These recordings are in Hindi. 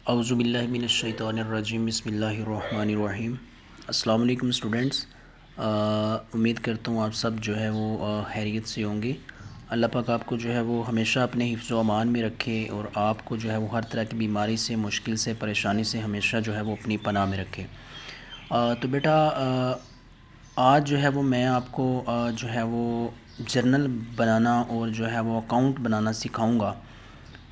औज़ुबिल्लाहिमिनश्शैतानिर्रजीम बिस्मिल्लाहिर्रहमानिर्रहीम। अस्सलाम वालेकुम स्टूडेंट्स। उम्मीद करता हूँ आप सब जो है वो खैरियत से होंगे। अल्लाह पाक आपको जो है वो हमेशा अपने हिफ्ज़ व अमान में रखे और आपको जो है वो हर तरह की बीमारी से, मुश्किल से, परेशानी से हमेशा जो है वो अपनी पनाह में रखे। तो बेटा आज जो है वो मैं आपको जो है वो जर्नल बनाना और जो है वो अकाउंट बनाना सिखाऊंगा।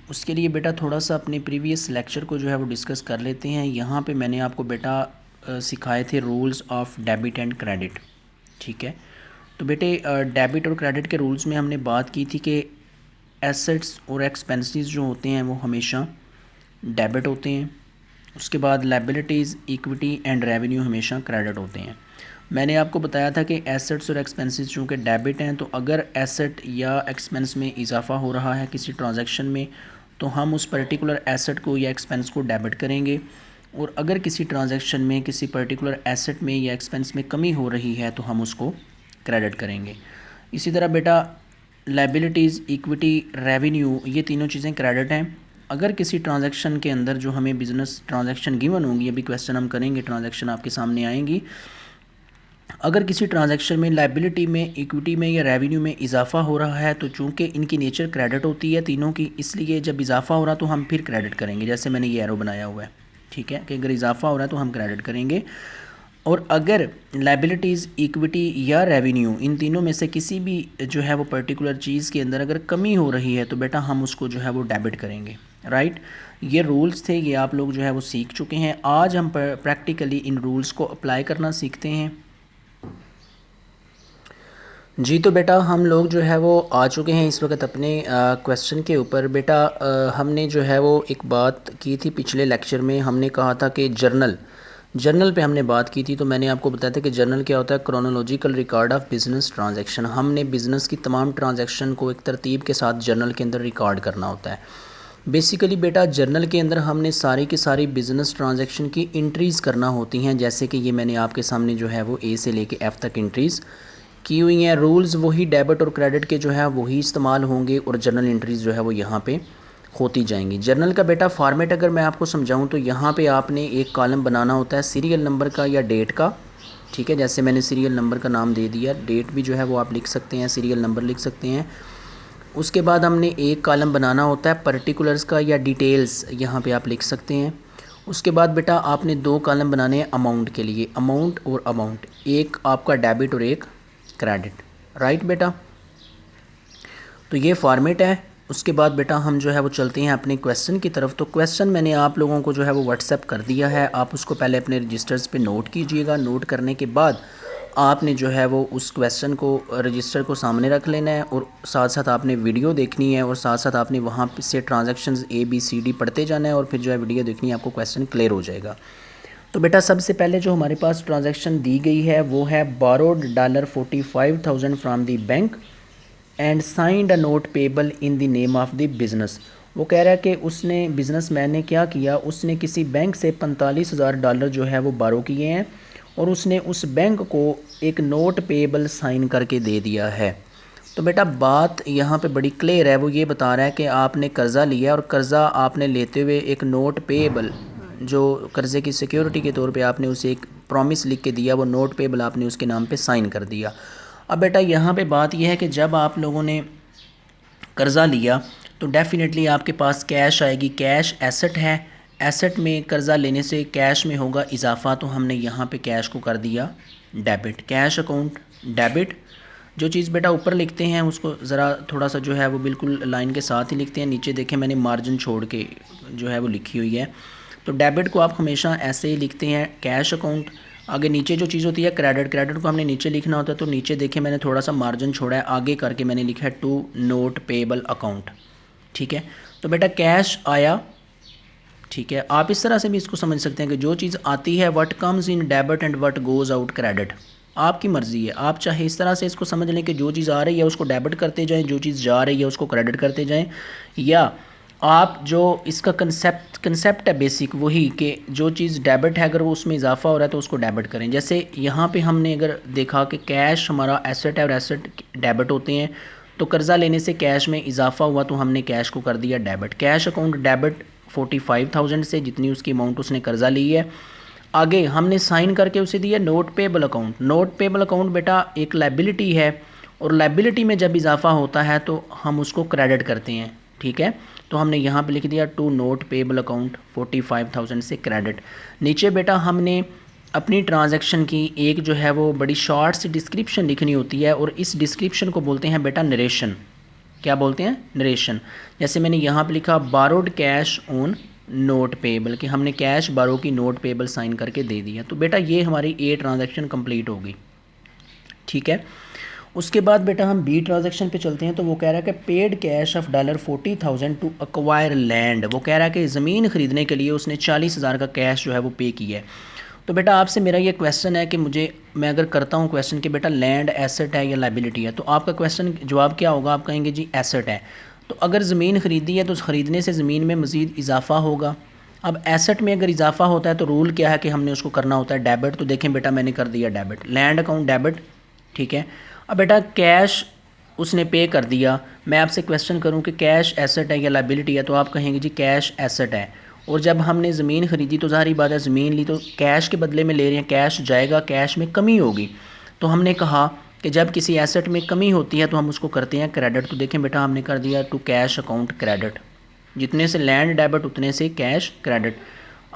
उसके लिए बेटा थोड़ा सा अपने प्रीवियस लेक्चर को जो है वो डिस्कस कर लेते हैं। यहाँ पे मैंने आपको बेटा सिखाए थे rules of debit and credit. ठीक है, तो बेटे डेबिट और क्रेडिट के रूल्स में हमने बात की थी कि एसेट्स और एक्सपेंसेस जो होते हैं वो हमेशा डेबिट होते हैं। उसके बाद लायबिलिटीज़, इक्विटी एंड रेवेन्यू हमेशा क्रेडिट होते हैं। मैंने आपको बताया था कि एसेट्स और एक्सपेंसेस चूँकि डेबिट हैं, तो अगर एसेट या एक्सपेंस में इजाफा हो रहा है किसी ट्रांजैक्शन में तो हम उस पर्टिकुलर एसेट को या एक्सपेंस को डेबिट करेंगे, और अगर किसी ट्रांजैक्शन में किसी पर्टिकुलर एसेट में या एक्सपेंस में कमी हो रही है तो हम उसको क्रेडिट करेंगे। इसी तरह बेटा लायबिलिटीज़, इक्विटी, रेवेन्यू, ये तीनों चीज़ें क्रेडिट हैं। अगर किसी ट्रांजैक्शन के अंदर जो हमें बिज़नेस ट्रांजैक्शन गिवन होंगी, अभी क्वेश्चन हम करेंगे, ट्रांजैक्शन आपके सामने आएंगी, अगर किसी ट्रांजैक्शन में लायबिलिटी में, इक्विटी में या रेवेन्यू में इजाफा हो रहा है तो चूंकि इनकी नेचर क्रेडिट होती है तीनों की, इसलिए जब इजाफा हो रहा तो हम फिर क्रेडिट करेंगे। जैसे मैंने ये एरो बनाया हुआ है, ठीक है, कि अगर इजाफा हो रहा है तो हम क्रेडिट करेंगे। और अगर लायबिलिटीज़, इक्विटी या रेवेन्यू, इन तीनों में से किसी भी जो है वो पर्टिकुलर चीज़ के अंदर अगर कमी हो रही है तो बेटा हम उसको जो है वो डेबिट करेंगे। राइट, ये रूल्स थे, ये आप लोग जो है वो सीख चुके हैं। आज हम प्रैक्टिकली इन रूल्स को अप्लाई करना सीखते हैं। जी, तो बेटा हम लोग जो है वो आ चुके हैं इस वक्त अपने क्वेश्चन के ऊपर। बेटा हमने जो है वो एक बात की थी पिछले लेक्चर में, हमने कहा था कि जर्नल पे हमने बात की थी। तो मैंने आपको बताया था कि जर्नल क्या होता है, chronological record of business transaction. हमने बिज़नेस की तमाम ट्रांजैक्शन को एक तरतीब के साथ जर्नल के अंदर रिकॉर्ड करना होता है। बेसिकली बेटा जर्नल के अंदर हमने सारी की सारी बिज़नेस ट्रांजैक्शन की एंट्रीज़ करना होती हैं। जैसे कि ये मैंने आपके सामने जो है वो ए से लेके एफ़ तक एंट्रीज़ की हुई हैं। रूल्स वही डेबिट और क्रेडिट के जो है वही इस्तेमाल होंगे और जर्नल एंट्रीज़ जो है वो यहाँ पे होती जाएंगी। जर्नल का बेटा फॉर्मेट अगर मैं आपको समझाऊं तो यहाँ पे आपने एक कॉलम बनाना होता है सीरियल नंबर का या डेट का। ठीक है, जैसे मैंने सीरियल नंबर का नाम दे दिया, डेट भी जो है वो आप लिख सकते हैं, सीरियल नंबर लिख सकते हैं। उसके बाद हमने एक कॉलम बनाना होता है पर्टिकुलर्स का या डिटेल्स, यहाँ पे आप लिख सकते हैं। उसके बाद बेटा आपने दो कॉलम बनाने हैं अमाउंट के लिए, अमाउंट और अमाउंट, एक आपका डेबिट और एक क्रेडिट। राइट बेटा, तो ये फॉर्मेट है। उसके बाद बेटा हम जो है वो चलते हैं अपने क्वेश्चन की तरफ। तो क्वेश्चन मैंने आप लोगों को जो है वो व्हाट्सएप कर दिया है, आप उसको पहले अपने रजिस्टर्स पे नोट कीजिएगा। नोट करने के बाद आपने जो है वो उस क्वेश्चन को, रजिस्टर को सामने रख लेना है और साथ साथ आपने वीडियो देखनी है और साथ साथ आपने वहाँ से ट्रांजैक्शंस ABCD पढ़ते जाना है और फिर जो है वीडियो देखनी है, आपको क्वेश्चन क्लियर हो जाएगा। तो बेटा सबसे पहले जो हमारे पास ट्रांजैक्शन दी गई है वो है borrowed $45,000 from the bank and signed a note payable in the name of the business. वो कह रहा है कि उसने, बिजनेसमैन ने क्या किया, उसने किसी बैंक से $45,000 जो है वो बारो किए हैं और उसने उस बैंक को एक नोट पेबल साइन करके दे दिया है। तो बेटा बात यहाँ पे बड़ी क्लियर है, वो ये बता रहा है कि आपने कर्ज़ा लिया और कर्ज़ा आपने लेते हुए एक नोट पेबल, जो कर्ज़े की सिक्योरिटी के तौर पे आपने उसे एक प्रॉमिस लिख के दिया, वो नोट पेबल आपने उसके नाम पे साइन कर दिया। अब बेटा यहाँ पे बात यह है कि जब आप लोगों ने कर्ज़ा लिया तो डेफ़िनेटली आपके पास कैश आएगी, कैश एसेट है, एसेट में कर्ज़ा लेने से कैश में होगा इजाफा, तो हमने यहाँ पे कैश को कर दिया डेबिट, कैश अकाउंट डेबिट। जो चीज़ बेटा ऊपर लिखते हैं उसको ज़रा थोड़ा सा जो है वो बिल्कुल लाइन के साथ ही लिखते हैं। नीचे देखें मैंने मार्जिन छोड़ के जो है वो लिखी हुई है। तो डेबिट को आप हमेशा ऐसे ही लिखते हैं, कैश अकाउंट। आगे नीचे जो चीज़ होती है क्रेडिट, क्रेडिट को हमने नीचे लिखना होता है, तो नीचे देखें मैंने थोड़ा सा मार्जिन छोड़ा है, आगे करके मैंने लिखा है टू नोट पेबल अकाउंट। ठीक है, तो बेटा कैश आया। ठीक है, आप इस तरह से भी इसको समझ सकते हैं कि जो चीज़ आती है what comes in debit and what goes out credit, आपकी मर्ज़ी है। आप चाहे इस तरह से इसको समझ लें कि जो चीज़ आ रही है उसको डेबिट करते जाएं, जो चीज़ जा रही है उसको क्रेडिट करते जाएं, या आप जो इसका कंसेप्ट है बेसिक वही कि जो चीज़ डेबिट है अगर वो उसमें इजाफा हो रहा है तो उसको डेबिट करें। जैसे यहाँ पे हमने अगर देखा कि कैश हमारा एसेट है और एसेट डेबिट होते हैं, तो कर्ज़ा लेने से कैश में इजाफा हुआ तो हमने कैश को कर दिया डेबिट। कैश अकाउंट डेबिट 45,000 से, जितनी उसकी अमाउंट उसने कर्ज़ा ली है। आगे हमने साइन करके उसे दिया note payable account. Note payable account बेटा एक लायबिलिटी है, और लायबिलिटी में जब इजाफा होता है तो हम उसको क्रेडिट करते हैं, ठीक है। तो हमने यहाँ पे लिख दिया टू नोट पेबल अकाउंट 45,000 से क्रेडिट। नीचे बेटा हमने अपनी ट्रांजैक्शन की एक जो है वो बड़ी शॉर्ट सी डिस्क्रिप्शन लिखनी होती है, और इस डिस्क्रिप्शन को बोलते हैं बेटा नरेशन। क्या बोलते हैं? नरेशन। जैसे मैंने यहाँ पे लिखा borrowed cash on note payable, कि हमने कैश बारो की नोट पेबल साइन करके दे दिया। तो बेटा ये हमारी ए ट्रांजैक्शन कंप्लीट होगी, ठीक है। उसके बाद बेटा हम बी ट्रांजैक्शन पे चलते हैं। तो वो कह रहा है कि paid cash of $40,000 to acquire land. वो कह रहा है कि ज़मीन ख़रीदने के लिए उसने 40,000 का कैश जो है वो पे किया है। तो बेटा आपसे मेरा ये क्वेश्चन है कि मैं अगर करता हूँ क्वेश्चन कि बेटा लैंड एसेट है या लायबिलिटी है, तो आपका क्वेश्चन जवाब क्या होगा? आप कहेंगे जी एसेट है। तो अगर ज़मीन ख़रीदी है तो ख़रीदने से ज़मीन में मज़ीद इजाफा होगा। अब एसेट में अगर इजाफा होता है तो रूल क्या है कि हमने उसको करना होता है डेबिट। तो देखें बेटा मैंने कर दिया डेबिट, लैंड अकाउंट डेबिट, ठीक है। अब बेटा कैश उसने पे कर दिया। मैं आपसे क्वेश्चन करूं कि कैश एसेट है या लायबिलिटी है, तो आप कहेंगे जी कैश एसेट है। और जब हमने ज़मीन ख़रीदी तो ज़ाहिर बात है ज़मीन ली तो कैश के बदले में ले रहे हैं, कैश जाएगा, कैश में कमी होगी। तो हमने कहा कि जब किसी एसेट में कमी होती है तो हम उसको करते हैं क्रेडिट। तो देखें बेटा हमने कर दिया टू कैश अकाउंट क्रेडिट, जितने से लैंड डेबिट उतने से कैश क्रेडिट।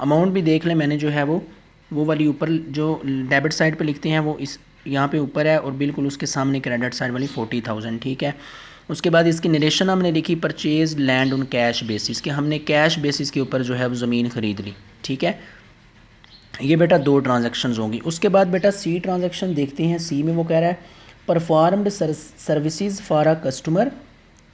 अमाउंट भी देख लें, मैंने जो है वो वाली ऊपर जो डेबिट साइड पे लिखते हैं वो इस यहाँ पे ऊपर है, और बिल्कुल उसके सामने क्रेडिट साइड वाली 40,000, ठीक है। उसके बाद इसकी नरेशन हमने लिखी purchase land on cash basis, कि हमने कैश बेसिस के ऊपर जो है वो ज़मीन ख़रीद ली, ठीक है। ये बेटा दो ट्रांजैक्शंस होंगी। उसके बाद बेटा सी ट्रांजैक्शन देखते हैं। सी में वो कह रहा है performed services for a customer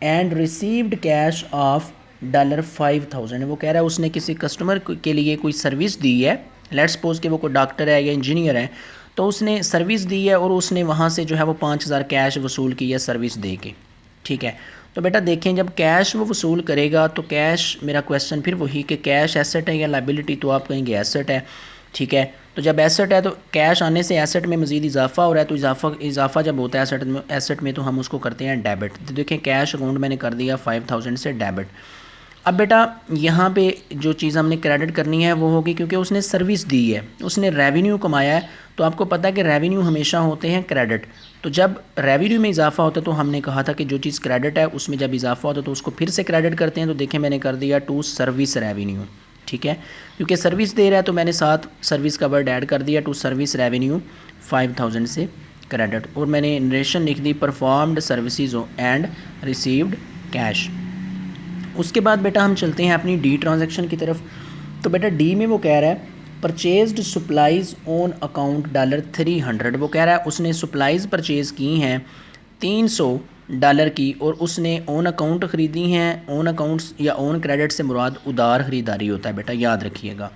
and received cash of $5,000। वो कह रहा है उसने किसी कस्टमर के लिए कोई सर्विस दी है। लेट्स सपोज कि वो कोई डॉक्टर है या इंजीनियर है, तो उसने सर्विस दी है और उसने वहाँ से जो है वो 5,000 कैश वसूल की है सर्विस दे के, ठीक है। तो बेटा देखें जब कैश वो वसूल करेगा तो कैश, मेरा क्वेश्चन फिर वही कि कैश एसेट है या लायबिलिटी, तो आप कहेंगे एसेट है, ठीक है। तो जब एसेट है तो कैश आने से एसेट में मज़ीद इजाफा हो रहा है, तो इजाफा जब होता है एसेट में तो हम उसको करते हैं डेबिट। तो देखें कैश अकाउंट मैंने कर दिया 5,000 से डेबिट। अब बेटा यहाँ पे जो चीज़ हमने क्रेडिट करनी है वो होगी, क्योंकि उसने सर्विस दी है, उसने रेवेन्यू कमाया है। तो आपको पता है कि रेवेन्यू हमेशा होते हैं क्रेडिट। तो जब रेवेन्यू में इजाफा होता है तो हमने कहा था कि जो चीज़ क्रेडिट है उसमें जब इजाफा होता है तो उसको फिर से क्रेडिट करते हैं। तो देखें मैंने कर दिया टू सर्विस रेवेन्यू, ठीक है। क्योंकि सर्विस दे रहा है तो मैंने साथ सर्विस का वर्ड ऐड कर दिया टू सर्विस रेवेन्यू 5,000 से क्रेडिट। और मैंने नरेशन लिख दी performed services and received cash. उसके बाद बेटा हम चलते हैं अपनी डी ट्रांजैक्शन की तरफ। तो बेटा डी में वो कह रहा है परचेज्ड सप्लाइज ऑन अकाउंट $300। वो कह रहा है उसने सप्लाइज परचेज़ की हैं $300 की, और उसने ऑन अकाउंट ख़रीदी हैं। ऑन अकाउंट्स या ऑन क्रेडिट से मुराद उधार ख़रीदारी होता है बेटा, याद रखिएगा,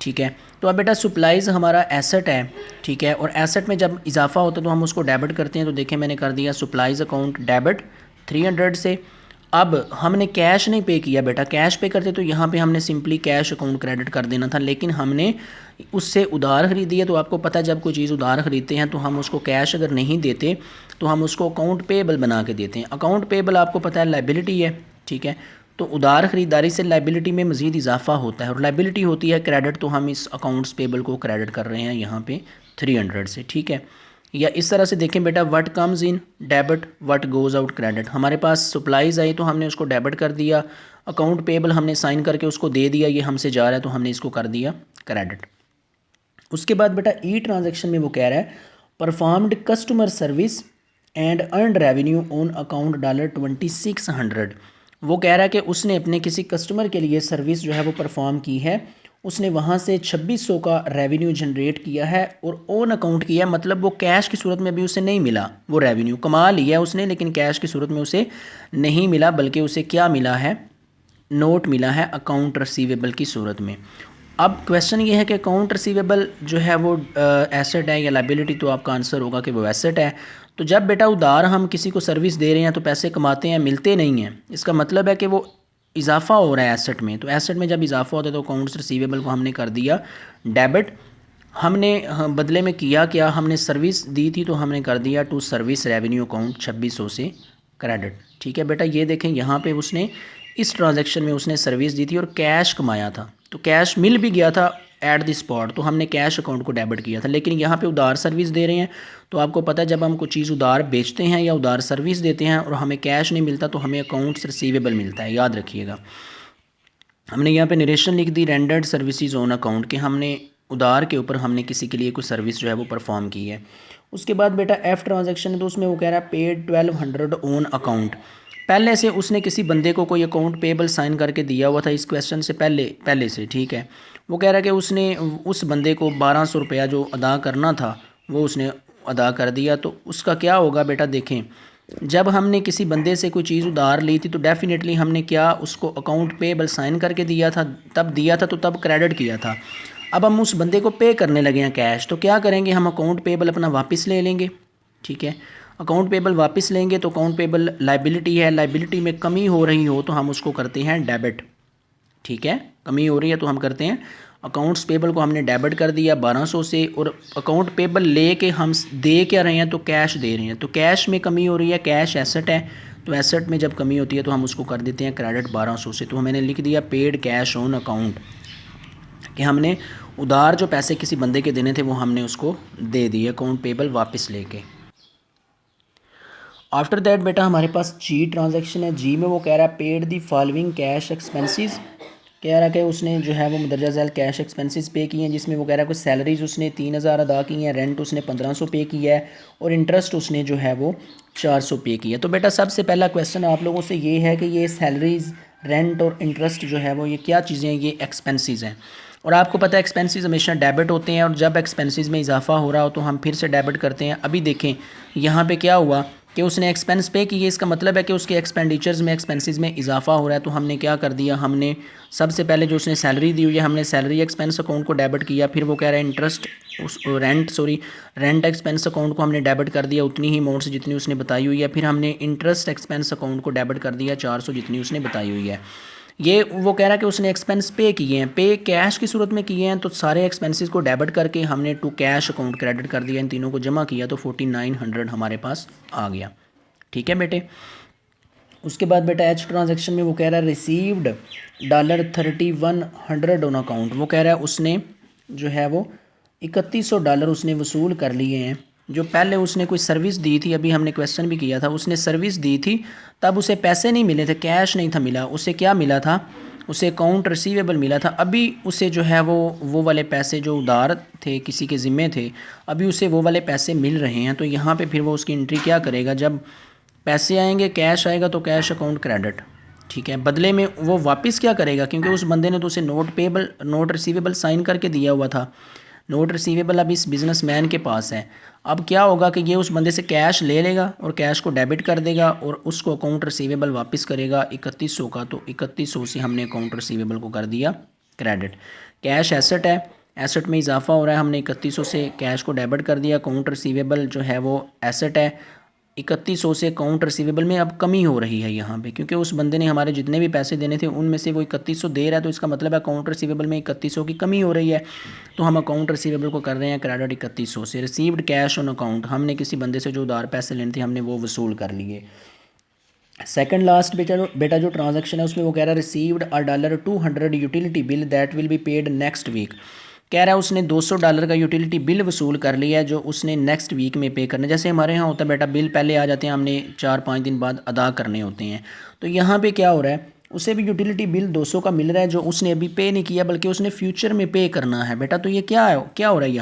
ठीक है। तो अब बेटा सप्लाइज़ हमारा एसेट है, ठीक है, और एसेट में जब इजाफा होता है तो हम उसको डेबिट करते हैं। तो देखें मैंने कर दिया सप्लाइज़ अकाउंट डेबिट 300 से। अब हमने कैश नहीं पे किया बेटा, कैश पे करते तो यहाँ पे हमने सिंपली कैश अकाउंट क्रेडिट कर देना था, लेकिन हमने उससे उधार ख़रीदी है। तो आपको पता है जब कोई चीज़ उधार ख़रीदते हैं तो हम उसको कैश अगर नहीं देते तो हम उसको अकाउंट पेबल बना के देते हैं। अकाउंट पेबल आपको पता है लायबिलिटी है, ठीक है। तो उधार ख़रीदारी से लायबिलिटी में मज़ीद इजाफा होता है, और लायबिलिटी होती है क्रेडिट, तो हम इस अकाउंट्स पेबल को क्रेडिट कर रहे हैं यहाँ पे 300 से, ठीक है। या इस तरह से देखें बेटा what comes in debit what goes out credit. हमारे पास सप्लाईज आई तो हमने उसको डेबिट कर दिया, अकाउंट पेबल हमने साइन करके उसको दे दिया, ये हमसे जा रहा है तो हमने इसको कर दिया क्रेडिट। उसके बाद बेटा ई ट्रांजैक्शन में वो कह रहा है performed customer service and earned revenue on account $2,600। वो कह रहा है कि उसने अपने किसी कस्टमर के लिए सर्विस जो है वो परफॉर्म की है, उसने वहाँ से 2,600 का रेवेन्यू जनरेट किया है और ऑन अकाउंट किया है, मतलब वो कैश की सूरत में भी उसे नहीं मिला, वो रेवेन्यू कमा लिया उसने लेकिन कैश की सूरत में उसे नहीं मिला, बल्कि उसे क्या मिला है, नोट मिला है अकाउंट रिसीवेबल की सूरत में। अब क्वेश्चन ये है कि अकाउंट रिसीवेबल जो है वो एसेट है या लायबिलिटी, तो आपका आंसर होगा कि वो एसेट है। तो जब बेटा उधार हम किसी को सर्विस दे रहे हैं तो पैसे कमाते हैं, मिलते नहीं हैं, इसका मतलब है कि वो इजाफा हो रहा है एसेट में। तो एसेट में जब इजाफा होता है तो अकाउंट्स रिसीवेबल को हमने कर दिया डेबिट। हमने बदले में किया क्या, हमने सर्विस दी थी तो हमने कर दिया टू सर्विस रेवेन्यू अकाउंट 2,600 से क्रेडिट। ठीक है बेटा, ये देखें यहाँ पे उसने इस ट्रांजैक्शन में उसने सर्विस दी थी और कैश कमाया था, तो कैश मिल भी गया था एट द स्पॉट, तो हमने कैश अकाउंट को डेबिट किया था। लेकिन यहाँ पे उधार सर्विस दे रहे हैं, तो आपको पता है जब हम कोई चीज़ उधार बेचते हैं या उधार सर्विस देते हैं और हमें कैश नहीं मिलता तो हमें अकाउंट्स रिसीवेबल मिलता है, याद रखिएगा। हमने यहाँ पे नरेशन लिख दी रेंडर्ड सर्विसेज ऑन अकाउंट के, हमने उधार के ऊपर हमने किसी के लिए कोई सर्विस जो है वो परफॉर्म की है। उसके बाद बेटा एफ ट्रांजैक्शन है, तो उसमें वो कह रहा है पेड 1200 ऑन अकाउंट। पहले से उसने किसी बंदे को कोई अकाउंट पेबल साइन करके दिया हुआ था इस क्वेश्चन से पहले से। ठीक है, वो कह रहा है कि उसने उस बंदे को 1200 रुपया जो अदा करना था वो उसने अदा कर दिया। तो उसका क्या होगा बेटा, देखें जब हमने किसी बंदे से कोई चीज़ उधार ली थी तो डेफिनेटली हमने क्या उसको अकाउंट पेबल साइन करके दिया था, तो तब क्रेडिट किया था। अब हम उस बंदे को पे करने लगे हैं कैश, तो क्या करेंगे, हम अकाउंट पेबल अपना वापस ले लेंगे। ठीक है, अकाउंट पेबल वापस लेंगे तो अकाउंट पेबल लाइबिलिटी है, लाइबिलिटी में कमी हो रही हो तो हम उसको करते हैं डेबिट। ठीक है, कमी हो रही है तो हम करते हैं अकाउंट्स पेबल को हमने डेबिट कर दिया 1200 से, और अकाउंट पेबल ले के हम दे क्या रहे हैं, तो कैश दे रहे हैं, तो कैश में कमी हो रही है, कैश एसेट है, तो एसेट में जब कमी होती है तो हम उसको कर देते हैं क्रेडिट 1200 से। तो मैंने लिख दिया पेड कैश ऑन अकाउंट, कि हमने उधार जो पैसे किसी बंदे के देने थे वो हमने उसको दे दिए अकाउंट पेबल वापस लेके। आफ्टर दैट बेटा हमारे पास जी ट्रांजैक्शन है। जी में वो कह रहा है paid the following cash expenses, कह रहा है कि उसने जो है वो मदरजा झैल कैश एक्सपेंसेस पे किए हैं, जिसमें वो कह रहा है कुछ सैलरीज उसने 3000 अदा की हैं, रेंट उसने 1500 पे किया है और इंटरेस्ट उसने जो है वो 400 पे किया है। तो बेटा सबसे पहला क्वेश्चन आप लोगों से ये है कि ये सैलरीज, रेंट और इंटरेस्ट जो है वो ये क्या चीज़ें हैं, ये एक्सपेंसेस हैं। और आपको पता है एक्सपेंसेस हमेशा डेबिट होते हैं, और जब एक्सपेंसेस में इजाफा हो रहा हो तो हम फिर से डेबिट करते हैं। अभी देखें यहाँ पे क्या हुआ कि उसने एक्सपेंस पे किए, इसका मतलब है कि उसके एक्सपेंडिचर्स में, एक्सपेंसेस में इजाफा हो रहा है। तो हमने क्या कर दिया, हमने सबसे पहले जो उसने सैलरी दी हुई है हमने सैलरी एक्सपेंस अकाउंट को डेबिट किया। फिर वो कह रहा है इंटरेस्ट उस रेंट एक्सपेंस अकाउंट को हमने डेबिट कर दिया उतनी ही अमाउंट से जितनी उसने बताई हुई है। फिर हमने इंटरेस्ट एक्सपेंस अकाउंट को डेबिट कर दिया 400 जितनी उसने बताई हुई है। ये वो कह रहा है कि उसने एक्सपेंस पे किए हैं, पे कैश की सूरत में किए हैं, तो सारे एक्सपेंसेस को डेबिट करके हमने टू कैश अकाउंट क्रेडिट कर दिया, इन तीनों को जमा किया तो 4900 हमारे पास आ गया। ठीक है बेटे, उसके बाद बेटा एच ट्रांजैक्शन में वो कह रहा है रिसीव्ड $3100 ऑन अकाउंट। वो कह रहा है उसने जो है वो $3100 उसने वसूल कर लिए हैं। जो पहले उसने कोई सर्विस दी थी, अभी हमने क्वेश्चन भी किया था, उसने सर्विस दी थी तब उसे पैसे नहीं मिले थे, कैश नहीं था मिला, उसे क्या मिला था, उसे अकाउंट रिसीवेबल मिला था। अभी उसे जो है वो वाले पैसे जो उधार थे किसी के ज़िम्मे थे, अभी उसे वो वाले पैसे मिल रहे हैं। तो यहाँ पे फिर वो उसकी एंट्री क्या करेगा, जब पैसे आएंगे कैश आएगा तो कैश अकाउंट क्रेडिट। ठीक है, बदले में वो वापस क्या करेगा, क्योंकि उस बंदे ने तो उसे नोट रिसीवेबल साइन करके दिया हुआ था, नोट रिसीवेबल अब इस बिजनेसमैन के पास है। अब क्या होगा कि ये उस बंदे से कैश ले लेगा और कैश को डेबिट कर देगा और उसको अकाउंट रिसीवेबल वापस करेगा 3100 का। तो 3100 से हमने अकाउंट रिसीवेबल को कर दिया क्रेडिट। कैश एसेट है, एसेट में इजाफा हो रहा है, हमने 3100 से कैश को डेबिट कर दिया। अकाउंट रिसीवेबल जो है वो एसेट है, 3100 से अकाउंट रिसीवेबल में अब कमी हो रही है यहाँ पे, क्योंकि उस बंदे ने हमारे जितने भी पैसे देने थे उनमें से वो 3100 दे रहा है, तो इसका मतलब है अकाउंट रिसीवेबल में 3100 की कमी हो रही है। तो हम अकाउंट रिसीवेबल को कर रहे हैं क्रेडिट 3100 से। रिसीव्ड कैश ऑन अकाउंट, हमने किसी बंदे से जो उधार पैसे लेने थे हमने वो वसूल कर लिए। सेकंड लास्ट बेटा जो ट्रांजैक्शन है उसमें वो कह रहा है रिसीव्ड $200 utility bill that will be paid next week. कह रहा है उसने $200 का यूटिलिटी बिल वसूल कर लिया है जो उसने नेक्स्ट वीक में पे करना है। जैसे हमारे यहाँ होता है बेटा, बिल पहले आ जाते हैं, हमने 4-5 दिन बाद अदा करने होते हैं। तो यहाँ पे क्या हो रहा है, उसे भी यूटिलिटी बिल 200 का मिल रहा है जो उसने अभी पे नहीं किया बल्कि उसने फ्यूचर में पे करना है बेटा। तो ये क्या हो रहा है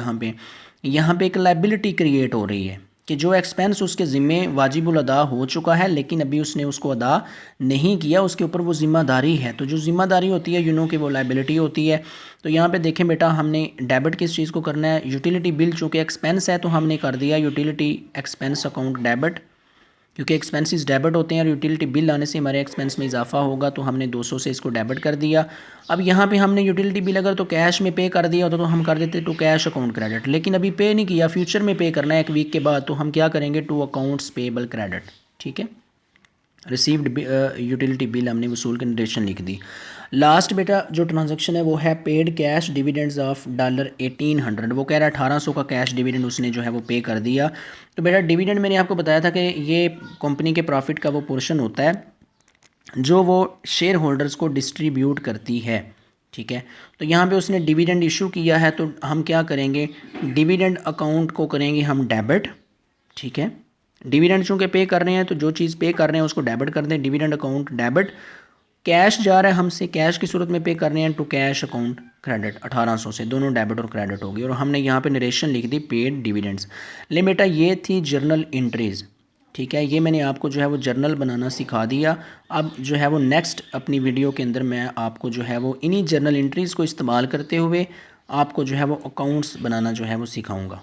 यहाँ पे एक लाइबिलिटी क्रिएट हो रही है कि जो एक्सपेंस उसके ज़िम्मे वाजिबुल अदा हो चुका है लेकिन अभी उसने उसको अदा नहीं किया, उसके ऊपर वो ज़िम्मेदारी है। तो जो ज़िम्मेदारी होती है कि वो लाइबिलिटी होती है। तो यहाँ पे देखें बेटा, हमने डेबिट किस चीज़ को करना है, यूटिलिटी बिल चूँकि एक्सपेंस है तो हमने कर दिया यूटिलिटी एक्सपेंस अकाउंट डेबिट, क्योंकि एक्सपेंसेस डेबिट होते हैं और यूटिलिटी बिल आने से हमारे एक्सपेंस में इजाफा होगा, तो हमने 200 से इसको डेबिट कर दिया। अब यहाँ पे हमने यूटिलिटी बिल अगर तो कैश में पे कर दिया होता तो हम कर देते टू कैश अकाउंट क्रेडिट, लेकिन अभी पे नहीं किया, फ्यूचर में पे करना है 1 वीक के बाद, तो हम क्या करेंगे टू अकाउंट्स पेबल क्रेडिट। ठीक है, रिसीव्ड यूटिलिटी बिल हमने वसूल के नरेशन लिख दी। लास्ट बेटा जो ट्रांजैक्शन है वो है पेड कैश डिविडेंड्स ऑफ $1800। वो कह रहा है 1800 का कैश डिविडेंड उसने जो है वो पे कर दिया। तो बेटा डिविडेंड मैंने आपको बताया था कि ये कंपनी के प्रॉफिट का वो पोर्शन होता है जो वो शेयर होल्डर्स को डिस्ट्रीब्यूट करती है। ठीक है, तो यहाँ पे उसने डिविडेंड इशू किया है तो हम क्या करेंगे, डिविडेंड अकाउंट को करेंगे हम डेबिट। ठीक है, डिविडेंड चूँकि पे कर रहे हैं तो जो चीज़ पे कर रहे हैं उसको डेबिट कर दें, डिविडेंड अकाउंट डेबिट। कैश जा रहा है हमसे, कैश की सूरत में पे कर रहे हैं, टू कैश अकाउंट क्रेडिट। 1800 से दोनों डेबिट और क्रेडिट हो गई और हमने यहाँ पे नरेशन लिख दी पेड डिविडेंड्स। ले बेटा ये थी जर्नल एंट्रीज़। ठीक है, ये मैंने आपको जो है वो जर्नल बनाना सिखा दिया। अब जो है वो नेक्स्ट अपनी वीडियो के अंदर मैं आपको जो है वो इन्हीं जर्नल एंट्रीज़ को इस्तेमाल करते हुए आपको जो है वो अकाउंट्स बनाना जो है वो सिखाऊँगा।